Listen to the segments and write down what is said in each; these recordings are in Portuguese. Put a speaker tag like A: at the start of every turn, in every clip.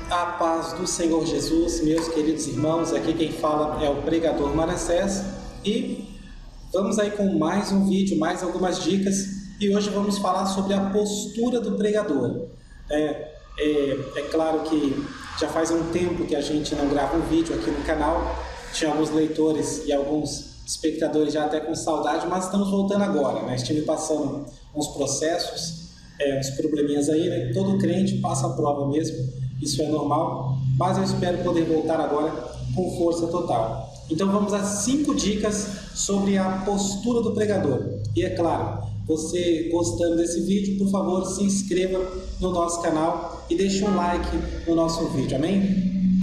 A: A paz do Senhor Jesus, meus queridos irmãos, aqui quem fala é o pregador Manassés e vamos aí com mais um vídeo, mais algumas dicas e hoje vamos falar sobre a postura do pregador. É claro que já faz um tempo que a gente não grava um vídeo aqui no canal, tinha alguns leitores e alguns espectadores já até com saudade, mas estamos voltando agora, né? Estive passando uns processos, uns probleminhas aí, né? Todo crente passa a prova mesmo. Isso é normal, mas eu espero poder voltar agora com força total. Então vamos às 5 dicas sobre a postura do pregador. E é claro, você gostando desse vídeo, por favor, se inscreva no nosso canal e deixe um like no nosso vídeo, amém?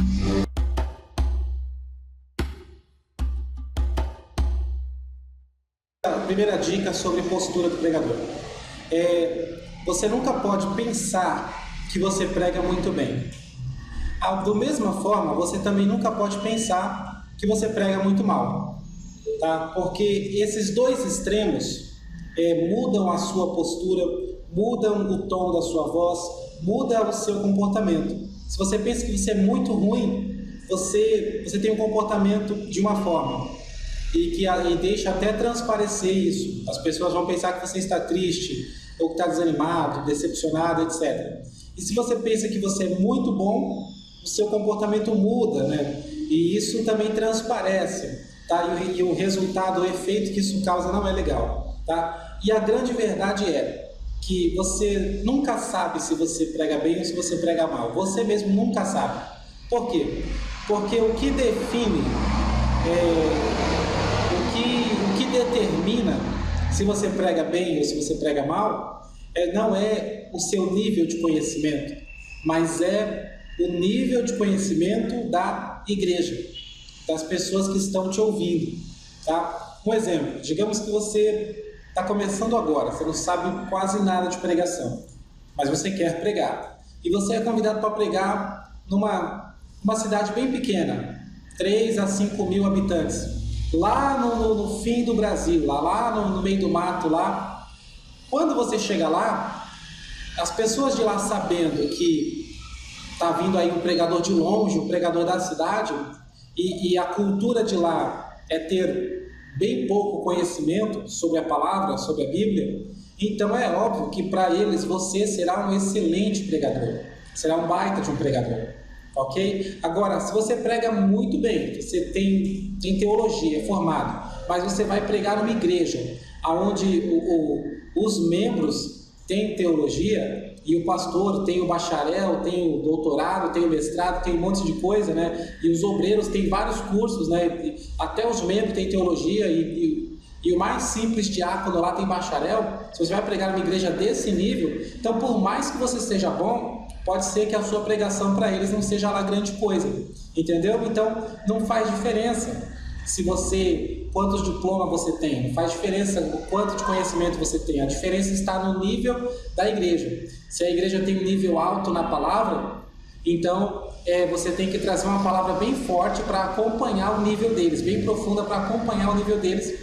A: A primeira dica sobre postura do pregador. Você nunca pode pensar que você prega muito bem. Da mesma forma, você também nunca pode pensar que você prega muito mal, tá? Porque esses dois extremos mudam a sua postura, mudam o tom da sua voz, muda o seu comportamento. Se você pensa que você é muito ruim, você tem um comportamento de uma forma e deixa até transparecer isso. As pessoas vão pensar que você está triste, ou que está desanimado, decepcionado, etc. E se você pensa que você é muito bom, o seu comportamento muda, né? E isso também transparece, tá? E o resultado, o efeito que isso causa não é legal, tá? E a grande verdade é que você nunca sabe se você prega bem ou se você prega mal. Você mesmo nunca sabe. Por quê? Porque o que define, o que determina se você prega bem ou se você prega mal, não é o seu nível de conhecimento, mas é o nível de conhecimento da igreja, das pessoas que estão te ouvindo, tá? Um exemplo, digamos que você está começando agora, você não sabe quase nada de pregação, mas você quer pregar, e você é convidado para pregar numa cidade bem pequena, 3 a 5 mil habitantes, lá no fim do Brasil, lá no meio do mato, lá. Quando você chega lá, as pessoas de lá sabendo que está vindo aí um pregador de longe, um pregador da cidade, e a cultura de lá é ter bem pouco conhecimento sobre a palavra, sobre a Bíblia, então é óbvio que para eles você será um excelente pregador, será um baita de um pregador, ok? Agora, se você prega muito bem, você tem teologia, é formado, mas você vai pregar numa igreja onde os membros têm teologia e o pastor tem o bacharel, tem o doutorado, tem o mestrado, tem um monte de coisa, né? E os obreiros têm vários cursos, né? E até os membros têm teologia e o mais simples diácono lá tem bacharel. Se você vai pregar numa igreja desse nível, então por mais que você seja bom, pode ser que a sua pregação para eles não seja lá grande coisa, entendeu? Então não faz diferença quantos diplomas você tem, não faz diferença o quanto de conhecimento você tem, a diferença está no nível da igreja. Se a igreja tem um nível alto na palavra, então você tem que trazer uma palavra bem forte para acompanhar o nível deles, bem profunda para acompanhar o nível deles.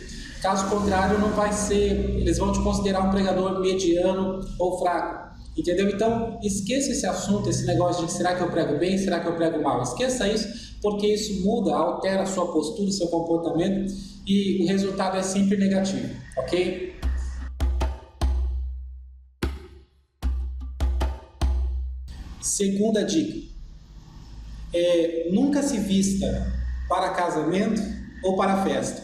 A: Caso contrário, não vai ser, eles vão te considerar um pregador mediano ou fraco, entendeu? Então esqueça esse assunto, esse negócio de será que eu prego bem, será que eu prego mal, esqueça isso, porque isso muda, altera a sua postura, seu comportamento e o resultado é sempre negativo, ok? Segunda dica, nunca se vista para casamento ou para festa,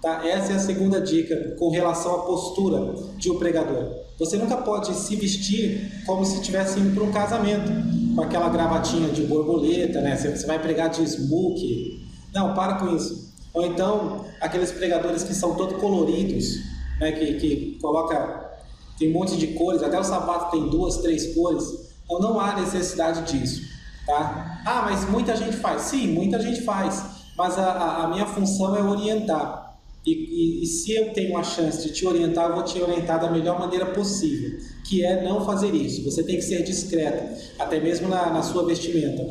A: tá? Essa é a segunda dica com relação à postura de um pregador. Você nunca pode se vestir como se estivesse indo para um casamento, com aquela gravatinha de borboleta, né? Você vai pregar de smoke. Não, para com isso. Ou então, aqueles pregadores que são todos coloridos, né? Que coloca, tem um monte de cores, até o sapato tem 2, 3 cores. Então, não há necessidade disso, tá? Ah, mas muita gente faz. Sim, muita gente faz. Mas a minha função é orientar. E se eu tenho uma chance de te orientar, eu vou te orientar da melhor maneira possível, que é não fazer isso. Você tem que ser discreto, até mesmo na sua vestimenta.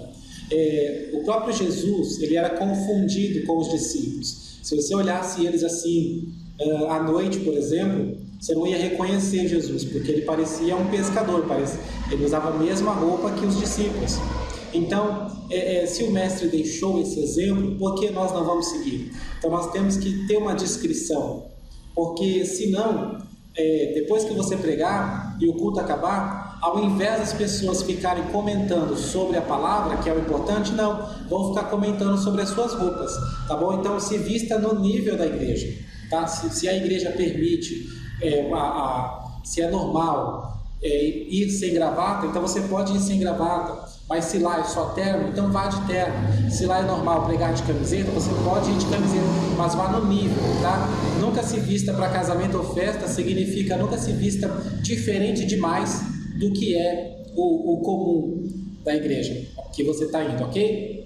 A: O próprio Jesus, ele era confundido com os discípulos. Se você olhasse eles assim, à noite, por exemplo, você não ia reconhecer Jesus, porque ele parecia um pescador, ele usava a mesma roupa que os discípulos. Então, se o mestre deixou esse exemplo, por que nós não vamos seguir? Então, nós temos que ter uma discrição, porque senão, depois que você pregar e o culto acabar, ao invés das pessoas ficarem comentando sobre a palavra, que é o importante, não, vão ficar comentando sobre as suas roupas, tá bom? Então, se vista no nível da igreja, tá? Se a igreja permite, se é normal ir sem gravata, então você pode ir sem gravata. Mas se lá é só terno, então vá de terno. Se lá é normal pregar de camiseta, você pode ir de camiseta, mas vá no nível, tá? Nunca se vista para casamento ou festa, significa nunca se vista diferente demais do que é o comum da igreja que você está indo, ok?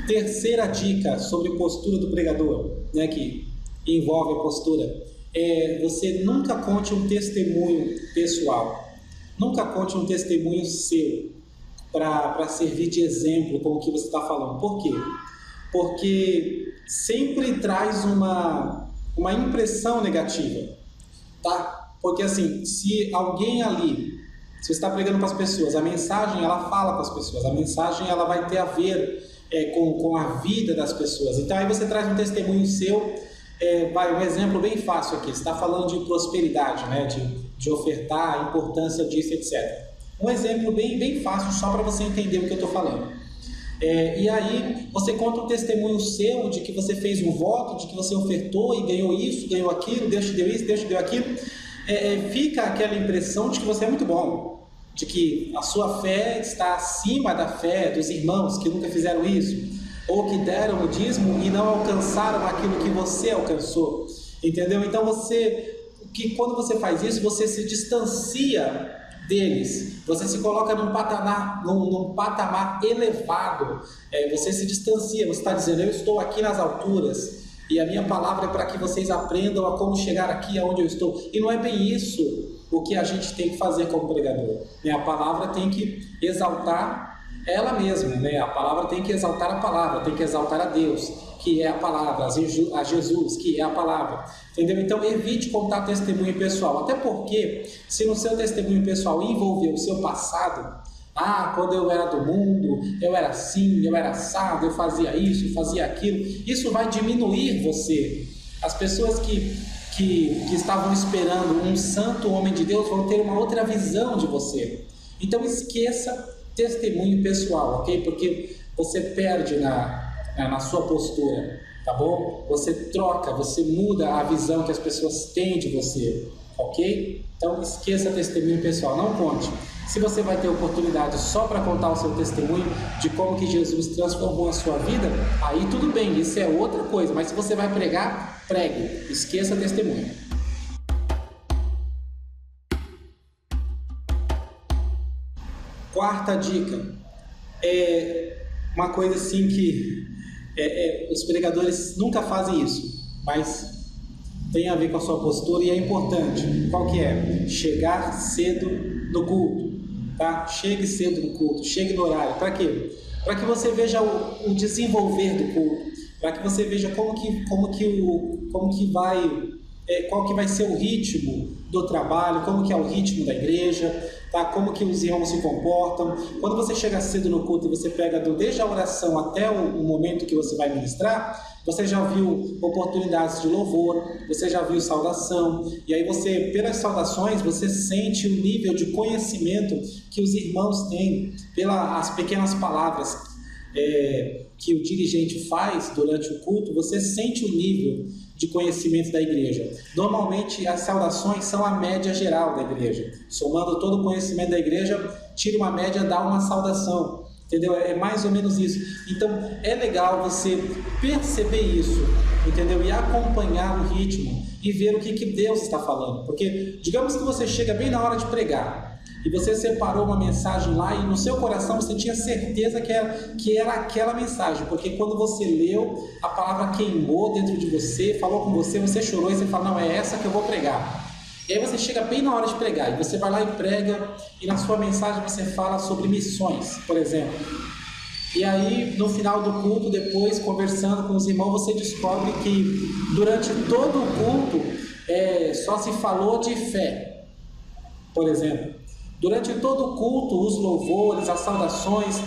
A: Terceira dica sobre postura do pregador, né, que envolve a postura. Você nunca conte um testemunho pessoal, nunca conte um testemunho seu para servir de exemplo com o que você está falando. Por quê? Porque sempre traz uma impressão negativa, tá? Porque assim, se alguém ali, se você está pregando para as pessoas, a mensagem ela fala para as pessoas, a mensagem ela vai ter a ver com a vida das pessoas. Então aí você traz um testemunho seu. Um exemplo bem fácil aqui, você está falando de prosperidade, né? de ofertar, a importância disso, etc. Um exemplo bem fácil, só para você entender o que eu estou falando. E aí você conta um testemunho seu de que você fez um voto, de que você ofertou e ganhou isso, ganhou aquilo, Deus te deu isso, Deus te deu aquilo. Fica aquela impressão de que você é muito bom, de que a sua fé está acima da fé dos irmãos que nunca fizeram isso, ou que deram o dízimo e não alcançaram aquilo que você alcançou, entendeu? Então quando você faz isso, você se distancia deles, você se coloca num patamar elevado, você se distancia, você está dizendo, eu estou aqui nas alturas, e a minha palavra é para que vocês aprendam a como chegar aqui aonde eu estou, e não é bem isso o que a gente tem que fazer como pregador, né? A palavra tem que exaltar ela mesma, né? A palavra tem que exaltar a palavra, tem que exaltar a Deus, que é a palavra, a Jesus, que é a palavra, entendeu? Então evite contar testemunho pessoal, até porque se no seu testemunho pessoal envolver o seu passado, quando eu era do mundo, eu era assim, eu era assado, eu fazia isso, eu fazia aquilo, isso vai diminuir você. As pessoas que estavam esperando um santo homem de Deus vão ter uma outra visão de você. Então esqueça testemunho pessoal, ok? Porque você perde na sua postura, tá bom? Você troca, você muda a visão que as pessoas têm de você, ok? Então esqueça testemunho pessoal, não conte. Se você vai ter oportunidade só para contar o seu testemunho de como que Jesus transformou a sua vida, aí tudo bem, isso é outra coisa, mas se você vai pregar, pregue, esqueça testemunho. Quarta dica, uma coisa assim que os pregadores nunca fazem isso, mas tem a ver com a sua postura e é importante. Qual que é? Chegar cedo no culto, tá? Chegue cedo no culto, chegue no horário. Para quê? Para que você veja o desenvolver do culto, para que você veja qual que vai ser o ritmo do trabalho, como que é o ritmo da igreja, tá? Como que os irmãos se comportam. Quando você chega cedo no culto e você pega desde a oração até o momento que você vai ministrar, você já viu oportunidades de louvor, você já viu saudação, e aí você, pelas saudações, você sente o nível de conhecimento que os irmãos têm, pelas pequenas palavras que o dirigente faz durante o culto, você sente o nível de conhecimento da igreja. Normalmente as saudações são a média geral da igreja, somando todo o conhecimento da igreja, tira uma média, dá uma saudação, entendeu? É mais ou menos isso. Então é legal você perceber isso, entendeu? E acompanhar o ritmo e ver o que Deus está falando, porque digamos que você chega bem na hora de pregar e você separou uma mensagem lá e no seu coração você tinha certeza que era aquela mensagem, porque quando você leu, a palavra queimou dentro de você, falou com você, você chorou e você fala, não, é essa que eu vou pregar. E aí você chega bem na hora de pregar, e você vai lá e prega, e na sua mensagem você fala sobre missões, por exemplo. E aí, no final do culto, depois, conversando com os irmãos, você descobre que durante todo o culto só se falou de fé. por exemplo. Durante todo o culto, os louvores, as saudações,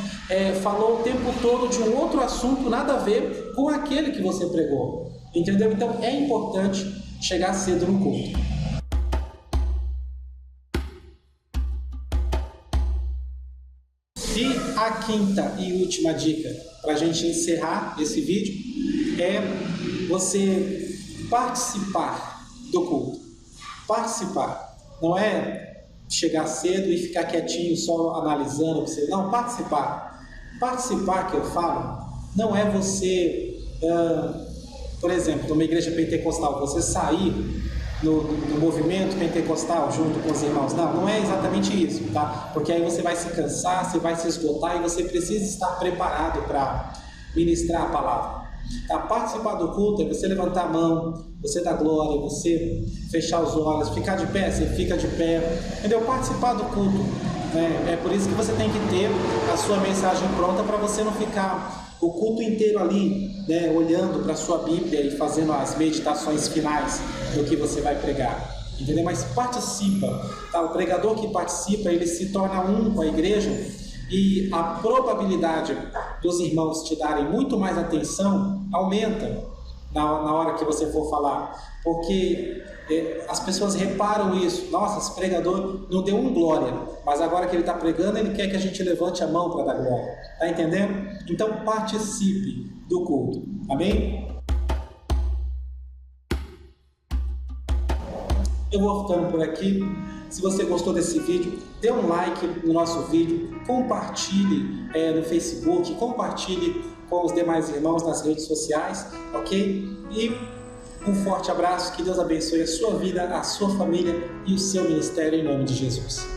A: falou o tempo todo de um outro assunto, nada a ver com aquele que você pregou. Entendeu? Então é importante chegar cedo no culto. E a quinta e última dica, para a gente encerrar esse vídeo, é você participar do culto. Participar. Não é chegar cedo e ficar quietinho só analisando, não, participar. Participar, que eu falo, não é você, por exemplo, numa igreja pentecostal, você sair no movimento pentecostal junto com os irmãos. Não é exatamente isso, tá? Porque aí você vai se cansar, você vai se esgotar e você precisa estar preparado para ministrar a palavra. Tá? Participar do culto é você levantar a mão, você dar glória, você fechar os olhos, ficar de pé, você fica de pé, entendeu? Participar do culto, né? É por isso que você tem que ter a sua mensagem pronta, para você não ficar o culto inteiro ali, né, olhando para a sua Bíblia e fazendo as meditações finais do que você vai pregar, entendeu? Mas participa, tá? O pregador que participa, ele se torna um com a igreja, e a probabilidade dos irmãos te darem muito mais atenção aumenta na hora que você for falar, porque as pessoas reparam isso. Nossa, esse pregador não deu glória, mas agora que ele está pregando, ele quer que a gente levante a mão para dar glória. Está entendendo? Então participe do culto. Amém? Eu vou ficando por aqui. Se você gostou desse vídeo, dê um like no nosso vídeo, compartilhe no Facebook, compartilhe com os demais irmãos nas redes sociais, ok? E um forte abraço, que Deus abençoe a sua vida, a sua família e o seu ministério em nome de Jesus.